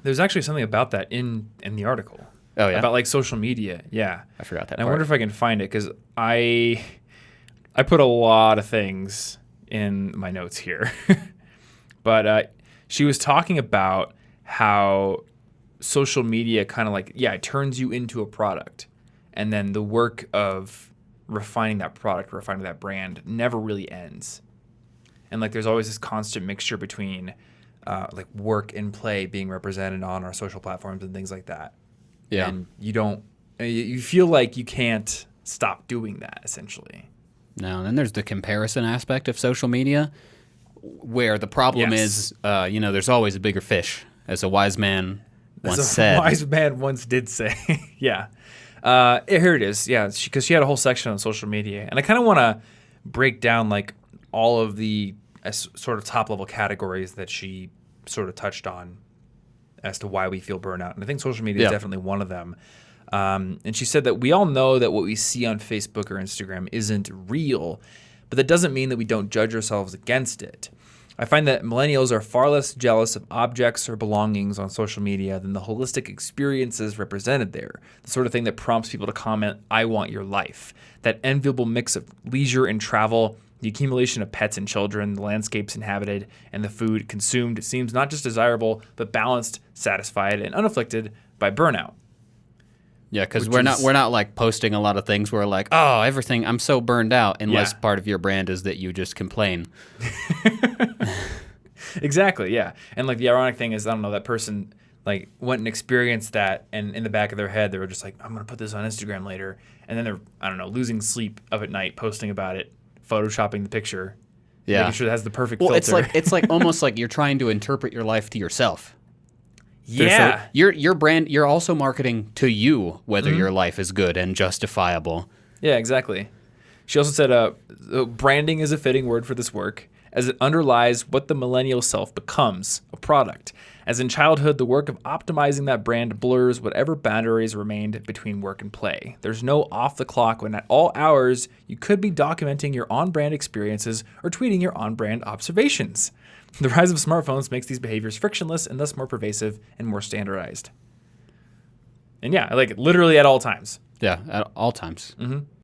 There's actually something about that in the article. Oh, yeah? About like social media. Yeah. I forgot that And I part. wonder if I can find it because I put a lot of things in my notes here. But she was talking about how social media kind of like, it turns you into a product. And then the work of refining that product, refining that brand never really ends. And like there's always this constant mixture between like work and play being represented on our social platforms and things like that. Yeah. And you feel like you can't stop doing that essentially. No, and then there's the comparison aspect of social media where the problem Yes. is, there's always a bigger fish, as a wise man once As a said. wise man once did say. Yeah. Here it is. Yeah, because she had a whole section on social media. And I kind of want to break down like all of the sort of top level categories that she sort of touched on as to why we feel burnout. And I think social media is definitely one of them. And she said that we all know that what we see on Facebook or Instagram isn't real, but that doesn't mean that we don't judge ourselves against it. I find that millennials are far less jealous of objects or belongings on social media than the holistic experiences represented there, the sort of thing that prompts people to comment, "I want your life." That enviable mix of leisure and travel, the accumulation of pets and children, the landscapes inhabited, and the food consumed seems not just desirable, but balanced, satisfied, and unafflicted by burnout. Yeah, because Which we're not like posting a lot of things where like, oh, everything, I'm so burned out, unless part of your brand is that you just complain. Exactly, yeah. And like the ironic thing is, I don't know, that person like went and experienced that, and in the back of their head, they were just like, I'm going to put this on Instagram later. And then they're, I don't know, losing sleep of at night, posting about it, photoshopping the picture, making sure it has the perfect filter. It's like almost like you're trying to interpret your life to yourself. Yeah. So your brand, you're also marketing to you whether your life is good and justifiable. Yeah, exactly. She also said branding is a fitting word for this work, as it underlies what the millennial self becomes, a product. As in childhood, the work of optimizing that brand blurs whatever boundaries remained between work and play. There's no off the clock when at all hours you could be documenting your on-brand experiences or tweeting your on-brand observations. The rise of smartphones makes these behaviors frictionless and thus more pervasive and more standardized. And yeah, like literally at all times. Yeah, at all times. Mm-hmm.